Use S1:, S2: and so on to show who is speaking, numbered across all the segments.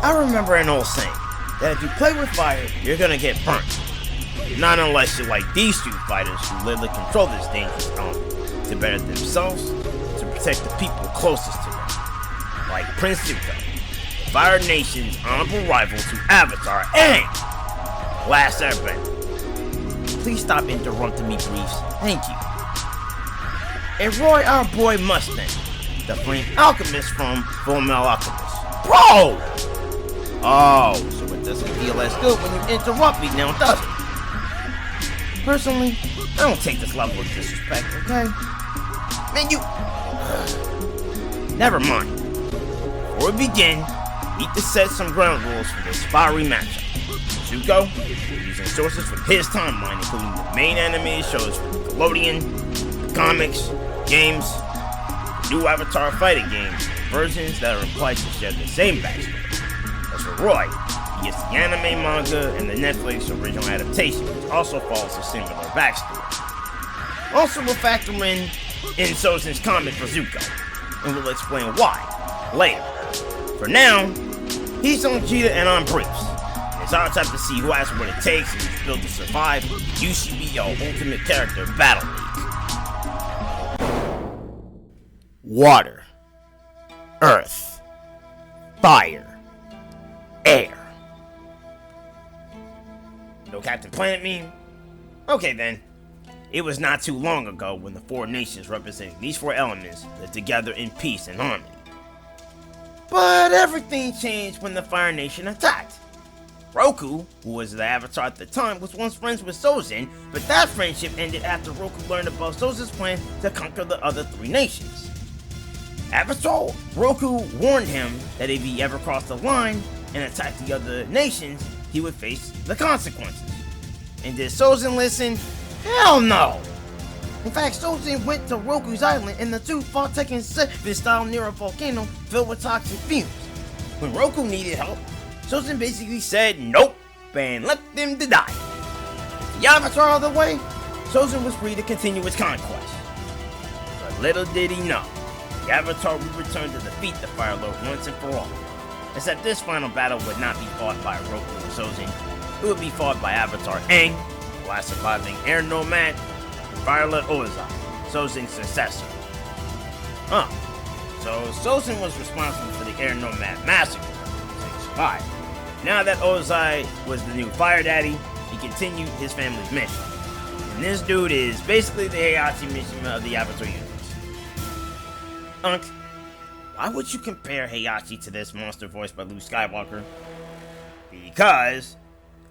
S1: I remember an old saying, that if you play with fire, you're gonna get burnt. Not unless you're like these two fighters who literally control this dangerous element to better themselves, to protect the people closest to them. Like Prince Zuko, the Fire Nation's honorable rival to Avatar Aang, Last Airbender. Please stop interrupting me, Briefs. Thank you. And Roy, our boy Mustang, the Flame Alchemist from Fullmetal Alchemist. Bro! Oh, so it doesn't feel as good when you interrupt me now, does it? Personally, I don't take this level of disrespect, okay? Man, you... Never mind. Before we begin, we need to set some ground rules for this fiery matchup. Zuko, using sources from his timeline, including the main animated shows from Nickelodeon, the comics, games, the new Avatar fighting games, versions that are implied to share the same backstory. As for Roy, he gets the anime manga and the Netflix original adaptation, which also follows a similar backstory. Also, we'll factor in Sozin's comment for Zuko, and we'll explain why later. For now, he's on Cheetah and I'm Briefs. It's our time to see who has what it takes and who's built to survive the UCBL Ultimate Character Battle League. Water, Earth, Fire, Air. No Captain Planet meme? Okay then. It was not too long ago when the four nations representing these four elements lived together in peace and harmony. But everything changed when the Fire Nation attacked. Roku, who was the Avatar at the time, was once friends with Sozin, but that friendship ended after Roku learned about Sozin's plan to conquer the other three nations. After Roku warned him that if he ever crossed the line and attacked the other nations, he would face the consequences. And did Sozin listen? Hell no! In fact, Sozin went to Roku's island and the two fought Tekken 7 style near a volcano filled with toxic fumes. When Roku needed help, Sozin basically said nope and left them to die. With the Avatar out of the way, Sozin was free to continue his conquest. But little did he know, the Avatar would return to defeat the Fire Lord once and for all. Except this final battle would not be fought by Roku or Sozin, it would be fought by Avatar Aang, the last surviving air nomad, and Fire Lord Ozai, Sozin's successor. So Sozin was responsible for the air nomad massacre, so he survived. Now that Ozai was the new Fire Daddy, he continued his family's mission. And this dude is basically the Heihachi Mishima of the Avatar universe. Unc, why would you compare Heihachi to this monster voiced by Luke Skywalker? Because,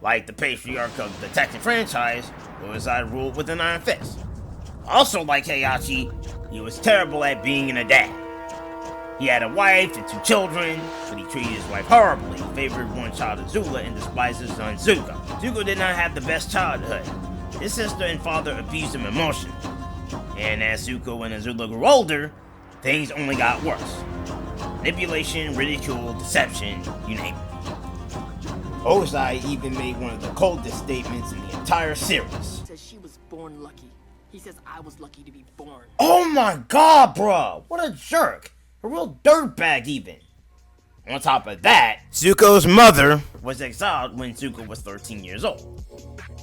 S1: like the patriarch of the Tekken franchise, Ozai ruled with an iron fist. Also like Heihachi, he was terrible at being a dad. He had a wife and two children, but he treated his wife horribly, favored one child Azula, and despised his son Zuko. Zuko did not have the best childhood. His sister and father abused him emotionally. And as Zuko and Azula grew older, things only got worse. Manipulation, ridicule, deception, you name it. Ozai even made one of the coldest statements in the entire series.
S2: He says she was born lucky. He says I was lucky to be born.
S1: Oh my god, bro! What a jerk! A real dirtbag even. On top of that, Zuko's mother was exiled when Zuko was 13 years old.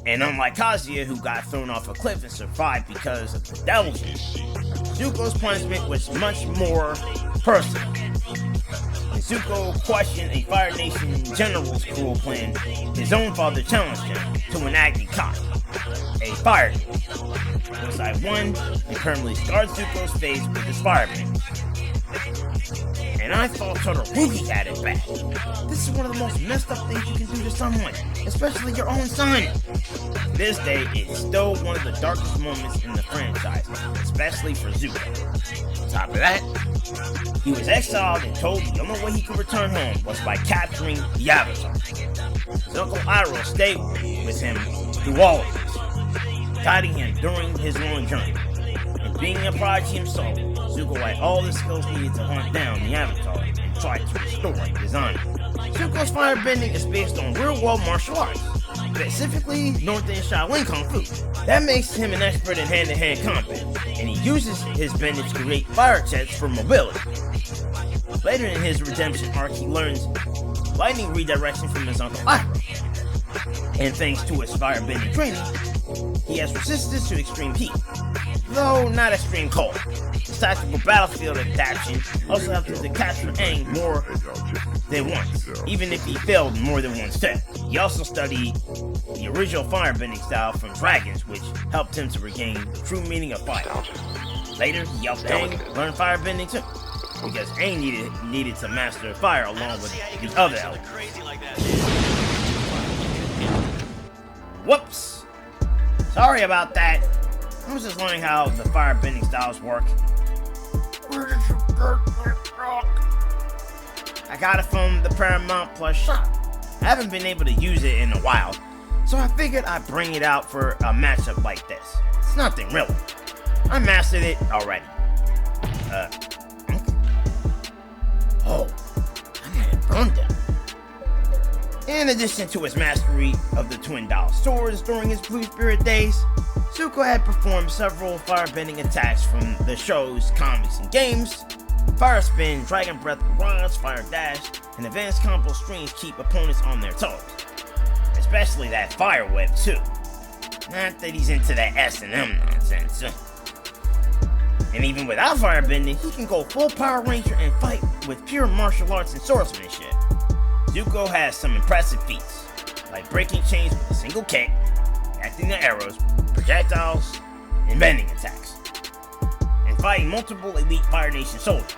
S1: And unlike Kazuya, who got thrown off a cliff and survived because of the Devilish Trio, Zuko's punishment was much more personal. When Zuko questioned a Fire Nation general's cruel plan, his own father challenged him to an Agni Kai, a fire nation. Ozai won and permanently scarred Zuko's face with his firebend. And I thought Todoroki had it bad. This is one of the most messed up things you can do to someone, especially your own son. To this day, it's still one of the darkest moments in the franchise, especially for Zuko. On top of that, he was exiled and told the only way he could return home was by capturing the Avatar. His Uncle Iroh stayed with him through all of this, guiding him during his long journey. And being a prodigy himself, Zuko had all the skills needed to hunt down the Avatar and try to restore his honor. Zuko's firebending is based on real-world martial arts, specifically Northern Shaolin Kung Fu. That makes him an expert in hand-to-hand combat, and he uses his bending to create fire jets for mobility. Later in his redemption arc, he learns lightning redirection from his uncle Akuma. And thanks to his firebending training, he has resistance to extreme heat, though not extreme cold. His tactical battlefield adaptation also helped him to capture Aang more than once, even if he failed more than one step. He also studied the original firebending style from dragons, which helped him to regain the true meaning of fire. Later, he helped Aang learn firebending too, because Aang needed to master fire along with the other elements. Whoops! Sorry about that. I was just learning how the firebending styles work. Where did you get that rock? I got it from the Paramount Plus shop. I haven't been able to use it in a while, so I figured I'd bring it out for a matchup like this. It's nothing really. I mastered it already. Oh, I had it burned down. In addition to his mastery of the Twin Dial swords during his Blue Spirit days, Zuko had performed several firebending attacks from the show's comics and games. Fire Spin, Dragon Breath Barrage, Fire Dash, and advanced combo streams keep opponents on their toes. Especially that Fire Web too. Not that he's into that S&M nonsense. And even without firebending, he can go full Power Ranger and fight with pure martial arts and swordsmanship. Zuko has some impressive feats, like breaking chains with a single kick, acting the arrows, projectiles, and bending attacks, and fighting multiple elite Fire Nation soldiers.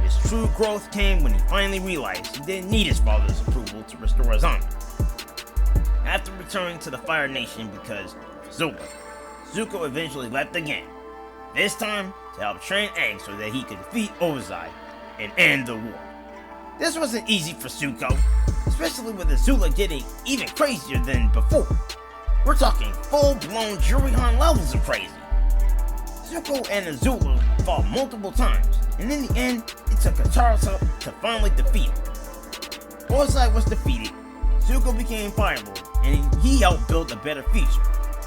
S1: His true growth came when he finally realized he didn't need his father's approval to restore his honor. After returning to the Fire Nation because of Zuko, Zuko eventually left again, this time to help train Aang so that he could defeat Ozai and end the war. This wasn't easy for Zuko, especially with Azula getting even crazier than before. We're talking full-blown Jurihan levels of crazy. Zuko and Azula fought multiple times, and in the end, it took Katara's help to finally defeat him. Ozai was defeated, Zuko became Fire Lord, and he helped build a better future.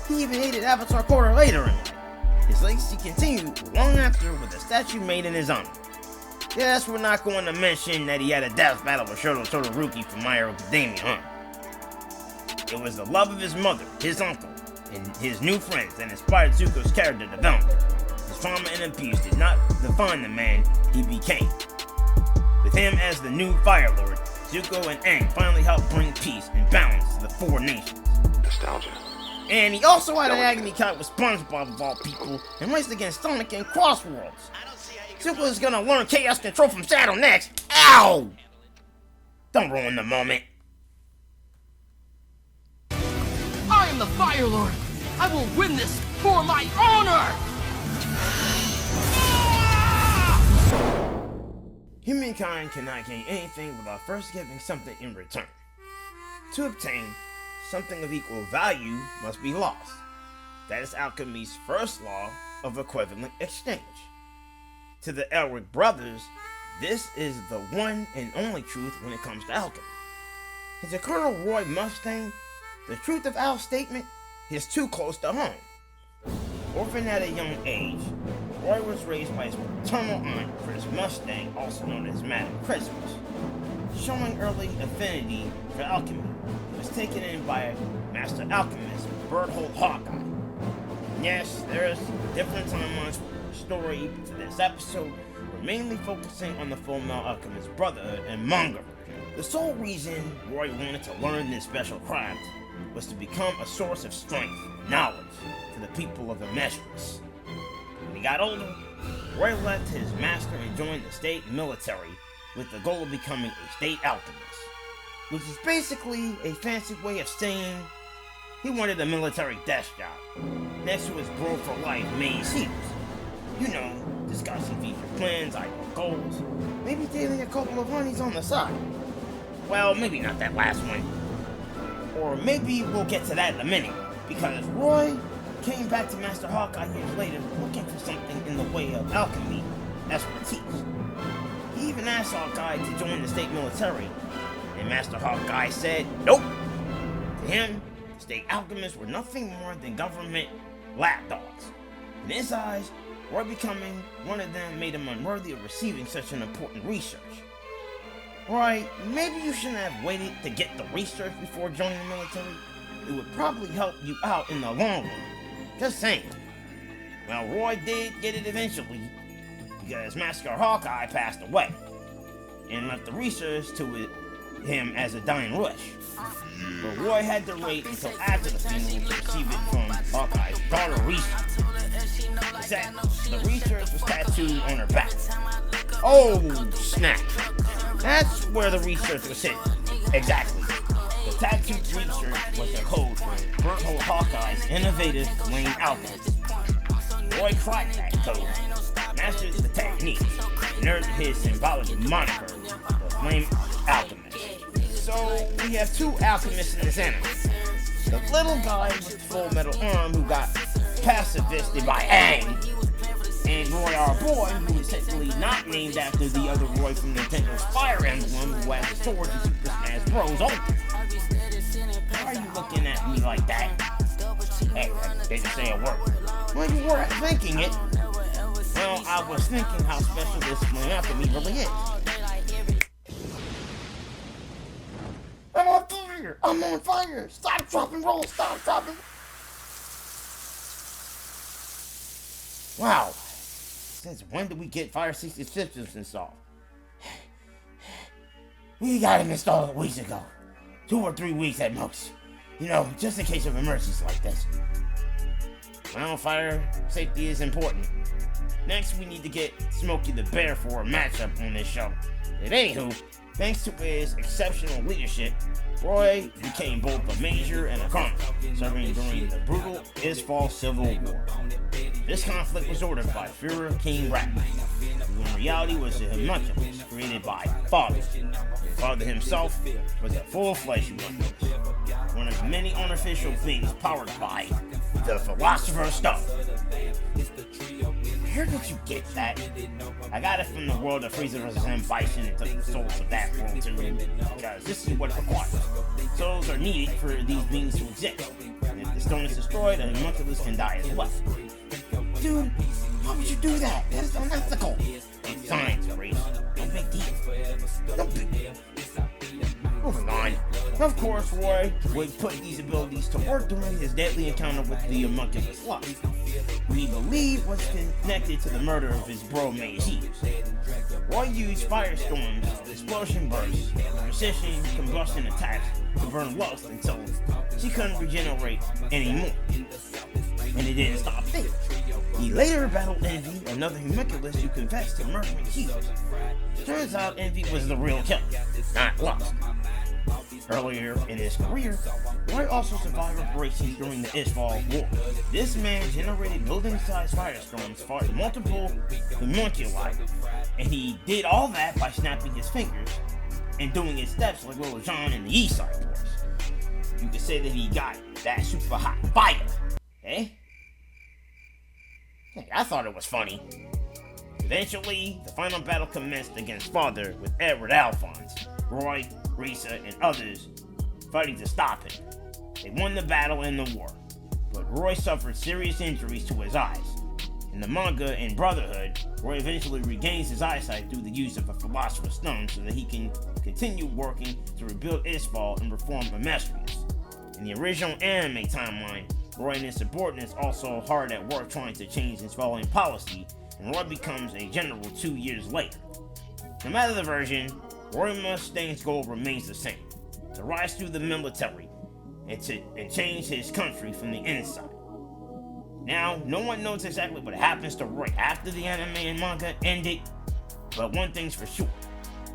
S1: He even aided Avatar Korra later in life. His legacy continued long after with a statue made in his honor. Yes, we're not going to mention that he had a death battle with Shoto Todoroki from My Hero Academia, huh? It was the love of his mother, his uncle, and his new friends that inspired Zuko's character development. His trauma and abuse did not define the man he became. With him as the new Fire Lord, Zuko and Aang finally helped bring peace and balance to the four nations.
S3: Nostalgia.
S1: And he also had an agony count with SpongeBob of all people and raced against Sonic in Crossworlds. Zuko is gonna learn chaos control from Shadow next. Ow! Don't ruin the moment.
S2: I am the Fire Lord. I will win this for my honor.
S1: Humankind cannot gain anything without first giving something in return. To obtain something of equal value must be lost. That is alchemy's first law of equivalent exchange. To the Elric brothers, this is the one and only truth when it comes to alchemy. To Colonel Roy Mustang, the truth of Al's statement is too close to home. Orphaned at a young age, Roy was raised by his paternal aunt, Chris Mustang, also known as Madam Christmas. Showing early affinity for alchemy, he was taken in by Master Alchemist Berthold Hawkeye. Yes, there's different timelines for the story, but for this episode, we're mainly focusing on the Fullmetal Alchemist Brotherhood and manga version. The sole reason Roy wanted to learn this special craft was to become a source of strength and knowledge to the people of the Measures. When he got older, Roy left his master and joined the state military with the goal of becoming a state alchemist, which is basically a fancy way of saying he wanted a military desk job, next to his bro for life main seals. You know, discussing future plans, ideal goals, maybe dating a couple of honeys on the side. Well, maybe not that last one. Or maybe we'll get to that in a minute, because Roy came back to Master Hawkeye years later looking for something in the way of alchemy expertise. He even asked Hawkeye to join the state military, and Master Hawkeye said nope. To him, state alchemists were nothing more than government lapdogs. In his eyes, Roy becoming one of them made him unworthy of receiving such an important research. Roy, maybe you shouldn't have waited to get the research before joining the military. It would probably help you out in the long run. Just saying. Well, Roy did get it eventually, because Master Hawkeye passed away, and left the research to him as a dying wish. But Roy had to wait until after the funeral to receive it from Hawkeye's daughter, Risa. Exactly. The research was tattooed on her back. Oh, snap. That's where the research was hidden. Exactly. The tattooed research was the code for Berthold Hawkeye's innovative flame alchemist. Roy cracked that code, mastered the technique, and earned his symbolic moniker, the Flame Alchemist. So, we have two alchemists in this anime. The little guy with the full metal arm who got pacified by Aang, and Roy, our boy, who is technically not named after the other Roy from Nintendo's Fire Emblem, who has a sword in Super Smash Bros. Why are you looking at me like that? Hey, I didn't say a word. Well, you were thinking it. Well, I was thinking how special this flame alchemy really is. I'm on fire! I'm on fire! Stop, drop, and roll! Stop, dropping! Wow. Since when did we get Fire 60 systems installed? We got them installed weeks ago. 2 or 3 weeks at most. You know, just in case of emergencies like this. Well, fire safety is important. Next, we need to get Smokey the Bear for a matchup on this show. And anywho, thanks to his exceptional leadership, Roy became both a major and a colonel, serving during the brutal Isfal Civil War. This conflict was ordered by Führer King Rat, who in reality was a homunculus created by Father. Father himself was a full-fledged homunculus, one of many unofficial things powered by the Philosopher's Stone. Where did you get that? I got it from the world of Frieza vs. M. Bison and took the souls of that world too, because this is what it requires. Souls are needed for these beings to exist, and if the stone is destroyed, a homunculus can die as well. Dude, why would you do that? That is unethical. It's science, Grace. No big deal. No big deal. Moving on. Of course, Roy would put these abilities to work during his deadly encounter with the homunculus Lux. We believe was connected to the murder of his bro Meiji. Roy used firestorms, explosion bursts, precision combustion attacks to burn Lux until she couldn't regenerate anymore. And it didn't stop there. He later battled Envy, another homunculus who confessed to murdering Hughes. Turns out Envy was the real killer, not Lux. Earlier in his career, Roy also survived operations during the Isfal War. This man generated building-sized firestorms, fought multiple homunculi, and he did all that by snapping his fingers and doing his steps like Little John in the East Side Boys. You could say that he got that super hot fire, eh? Hey, I thought it was funny. Eventually, the final battle commenced against Father with Edward Alphonse, Roy, Risa, and others fighting to stop him. They won the battle and the war, but Roy suffered serious injuries to his eyes. In the manga and Brotherhood, Roy eventually regains his eyesight through the use of a Philosopher's Stone so that he can continue working to rebuild Isfal and reform Amestris. In the original anime timeline, Roy and his subordinates also hard at work trying to change his following policy, and Roy becomes a general 2 years later. No matter the version, Roy Mustang's goal remains the same: to rise through the military and change his country from the inside. Now, no one knows exactly what happens to Roy after the anime and manga ended, but one thing's for sure: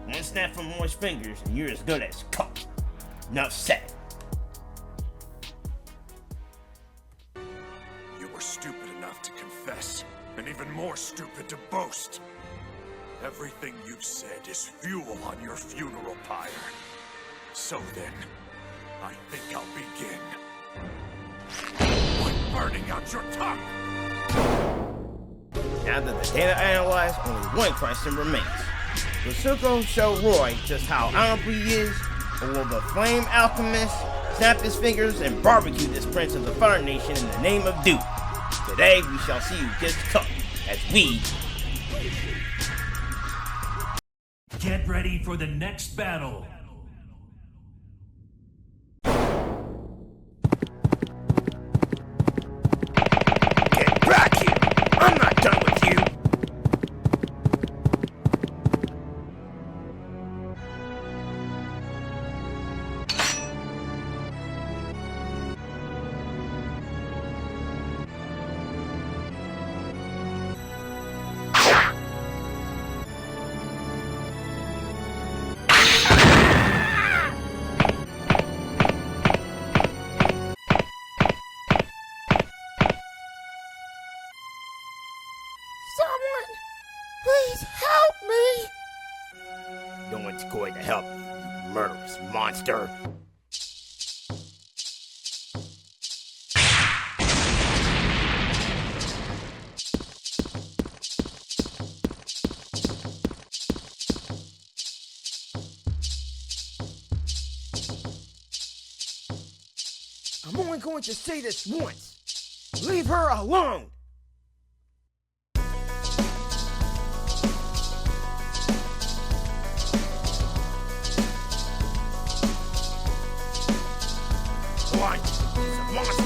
S1: one snap from Roy's fingers and you're as good as cooked. Enough said.
S3: You were stupid enough to confess, and even more stupid to boast. Everything you've said is fuel on your funeral pyre. So then, I think I'll begin. With burning out your tongue!
S1: Now that the data analyzed, only one question remains. Will Zuko show Roy just how honorable he is, or will the Flame Alchemist snap his fingers and barbecue this prince of the Fire Nation in the name of duty? Today, we shall see who gets cooked as we
S4: Get ready for the next battle.
S1: Get back here! I'm not done with you!
S2: Someone, please help me!
S1: No one's going to help you, you murderous monster! I'm only going to say this once. Leave her alone! One, he's a monster.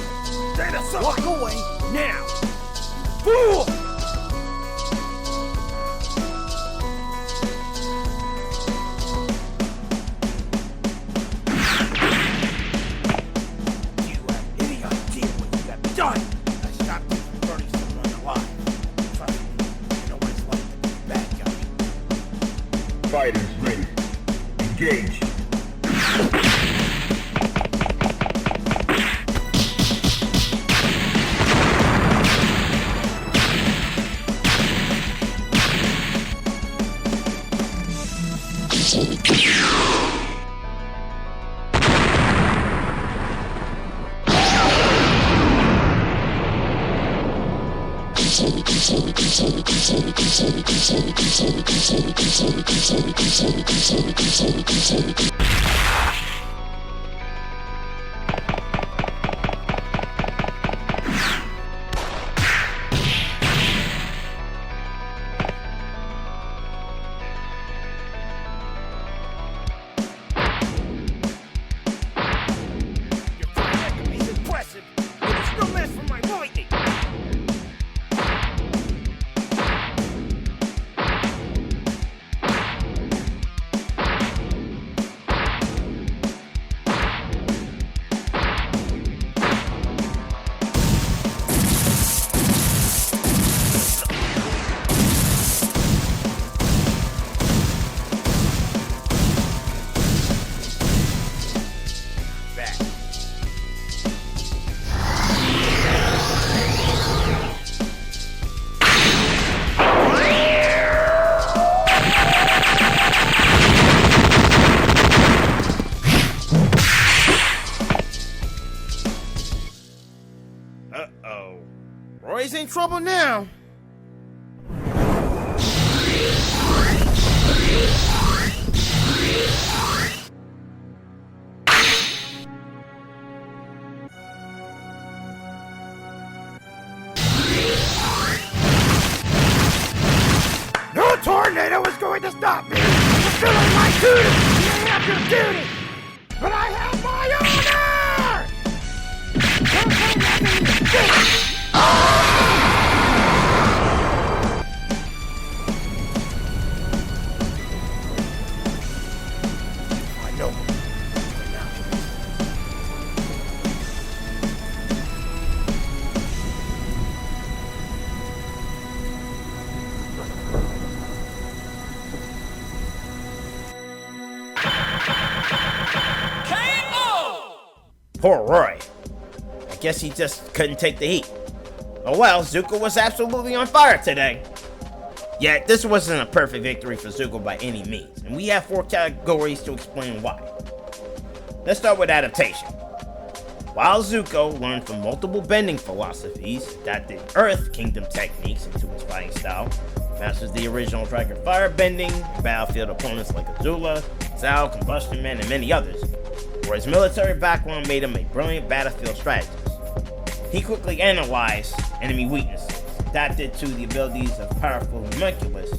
S1: Stand aside. Walk away now, fool! You have any idea what you have done? I stopped you from burning someone alive. Trust me, you know what it's like to be a bad guy.
S5: Fighters ready. Engage.
S1: He's impressive, but it's no match for my lightning. Back. Uh-oh. Roy's in trouble now. No tornado is going to stop me. I'm doing my duty. You have your duty. But I have my honor! Don't come at me in the face. I know. Poor Roy. I guess he just couldn't take the heat. Oh well, Zuko was absolutely on fire today. Yet, this wasn't a perfect victory for Zuko by any means, and we have 4 categories to explain why. Let's start with adaptation. While Zuko learned from multiple bending philosophies, adapted Earth Kingdom techniques into his fighting style, masters the original Dragon Fire bending, battlefield opponents like Azula, Zao, Combustion Man, and many others, where his military background made him a brilliant battlefield strategist. He quickly analyzed enemy weaknesses, adapted to the abilities of powerful homunculus,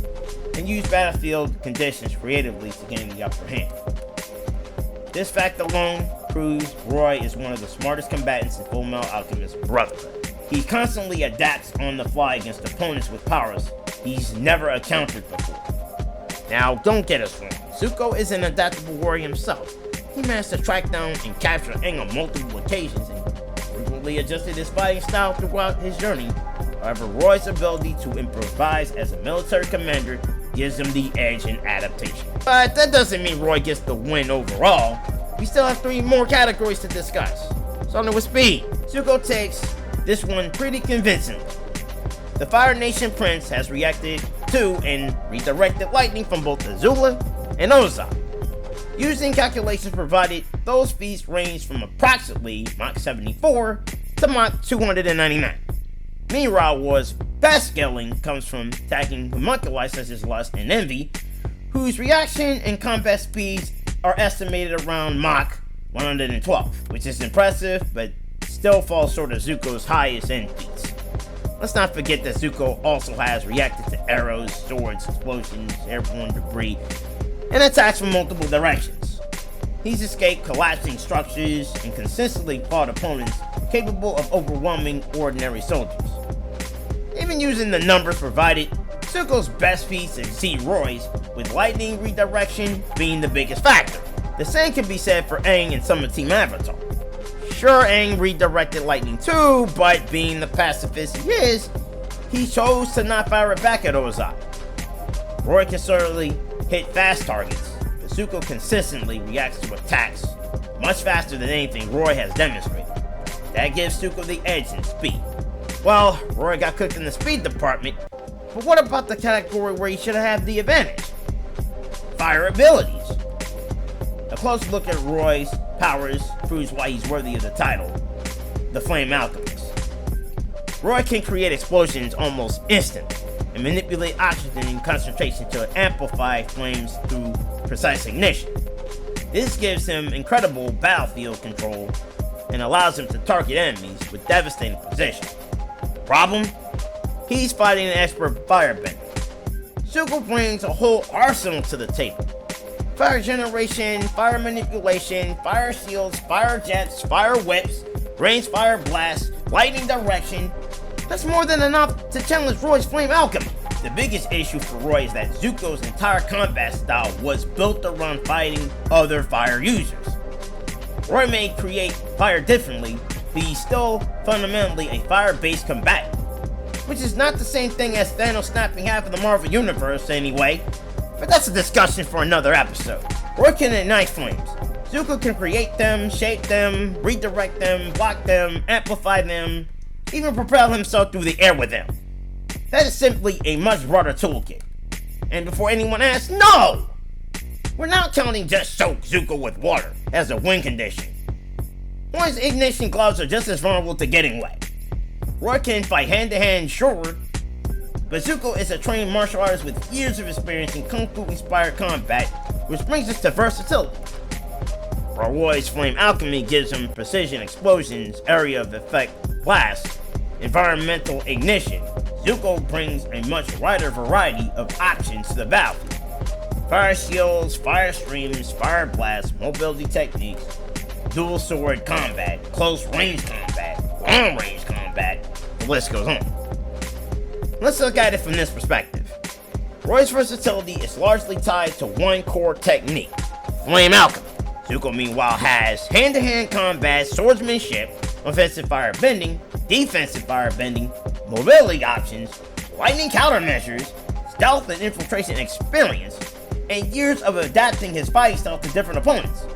S1: and use battlefield conditions creatively to gain the upper hand. This fact alone proves Roy is one of the smartest combatants in Fullmetal Alchemist Brotherhood. He constantly adapts on the fly against opponents with powers he's never encountered before. Now, don't get us wrong, Zuko is an adaptable warrior himself. He managed to track down and capture Aang on multiple occasions and frequently adjusted his fighting style throughout his journey. However, Roy's ability to improvise as a military commander gives him the edge in adaptation. But that doesn't mean Roy gets the win overall. We still have 3 more categories to discuss. Starting with speed, Zuko takes this one pretty convincingly. The Fire Nation Prince has reacted to and redirected lightning from both Azula and Ozai. Using calculations provided, those speeds range from approximately Mach 74 to Mach 299. Meanwhile, Roy's best scaling comes from attacking homunculi such as Lust and Envy, whose reaction and combat speeds are estimated around Mach 112, which is impressive, but still falls short of Zuko's highest end feats. Let's not forget that Zuko also has reacted to arrows, swords, explosions, airborne debris, and attacks from multiple directions. He's escaped collapsing structures and consistently fought opponents capable of overwhelming ordinary soldiers. Even using the numbers provided, Zuko's best feats exceed Roy's, with lightning redirection being the biggest factor. The same can be said for Aang and some of Team Avatar. Sure, Aang redirected lightning too, but being the pacifist he is, he chose to not fire it back at Ozai. Roy can certainly hit fast targets, but Zuko consistently reacts to attacks much faster than anything Roy has demonstrated. That gives Zuko the edge in speed. Well, Roy got cooked in the speed department, but what about the category where he should have the advantage? Fire abilities. A close look at Roy's powers proves why he's worthy of the title, the Flame Alchemist. Roy can create explosions almost instantly and manipulate oxygen in concentration to amplify flames through precise ignition. This gives him incredible battlefield control and allows him to target enemies with devastating precision. Problem? He's fighting an expert firebender. Zuko brings a whole arsenal to the table. Fire generation, fire manipulation, fire shields, fire jets, fire whips, range fire blasts, lightning direction. That's more than enough to challenge Roy's flame alchemy. The biggest issue for Roy is that Zuko's entire combat style was built around fighting other fire users. Roy may create fire differently, but he's still fundamentally a fire-based combatant, which is not the same thing as Thanos snapping half of the Marvel Universe anyway, but that's a discussion for another episode. Roy can ignite flames. Zuko can create them, shape them, redirect them, block them, amplify them, even propel himself through the air with them. That is simply a much broader toolkit. And before anyone asks, no! We're not counting just soak Zuko with water as a win condition. Roy's ignition gloves are just as vulnerable to getting wet. Roy can fight hand-to-hand, sure, but Zuko is a trained martial artist with years of experience in Kung Fu-inspired combat, which brings us to versatility. While Roy's flame alchemy gives him precision explosions, area of effect blasts, environmental ignition, Zuko brings a much wider variety of options to the battlefield. Fire shields, fire streams, fire blasts, mobility techniques, dual sword combat, close range combat, long range combat, the list goes on. Let's look at it from this perspective. Roy's versatility is largely tied to one core technique, flame alchemy. Zuko meanwhile has hand-to-hand combat, swordsmanship, offensive firebending, defensive firebending, mobility options, lightning countermeasures, stealth and infiltration experience, and years of adapting his fighting style to different opponents.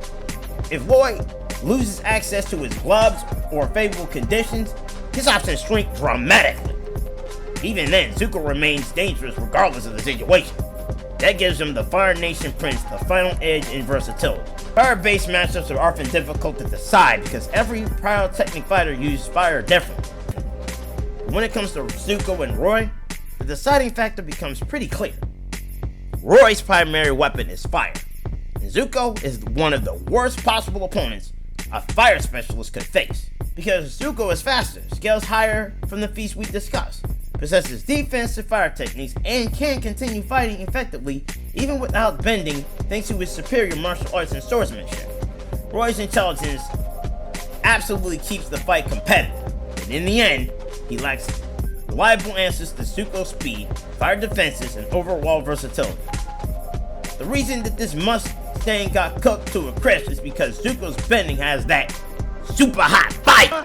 S1: If Roy loses access to his gloves or favorable conditions, his options shrink dramatically. Even then, Zuko remains dangerous regardless of the situation. That gives him the Fire Nation Prince the final edge in versatility. Fire-based matchups are often difficult to decide because every pyrotechnic fighter uses fire differently. But when it comes to Zuko and Roy, the deciding factor becomes pretty clear. Roy's primary weapon is fire, and Zuko is one of the worst possible opponents a fire specialist could face, because Zuko is faster, scales higher from the feats we discussed, possesses defensive fire techniques, and can continue fighting effectively even without bending thanks to his superior martial arts and swordsmanship. Roy's intelligence absolutely keeps the fight competitive, but in the end, he lacks reliable answers to Zuko's speed, fire defenses, and overall versatility. The reason that this Mustang got cooked to a crisp is because Zuko's bending has that super hot fire!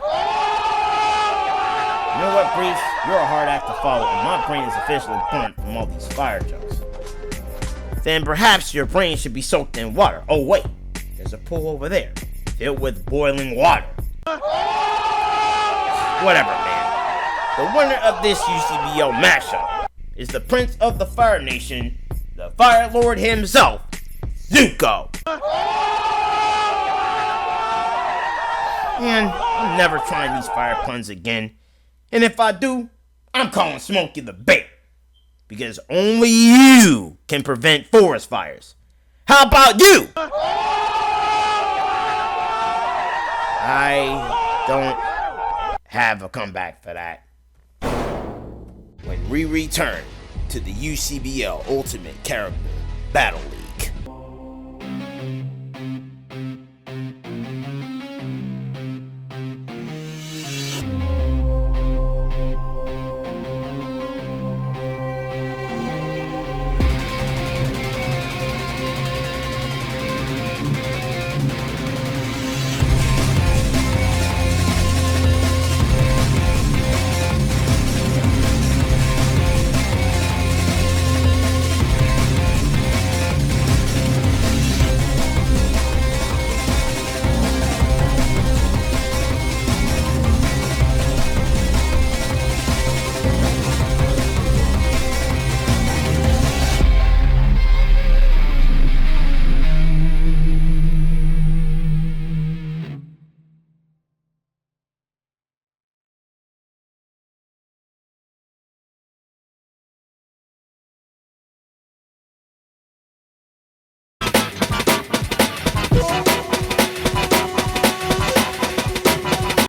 S1: You know what, Breeze? You're a hard act to follow, and my brain is officially burnt from all these fire jokes. Then perhaps your brain should be soaked in water. Oh wait, there's a pool over there, filled with boiling water. Whatever, man. The winner of this UCBL matchup is the Prince of the Fire Nation, the Fire Lord himself, Zuko. And I'm never trying these fire puns again. And if I do, I'm calling Smokey the Bear. Because only you can prevent forest fires. How about you? I don't have a comeback for that. When we return to the UCBL Ultimate Character Battle League.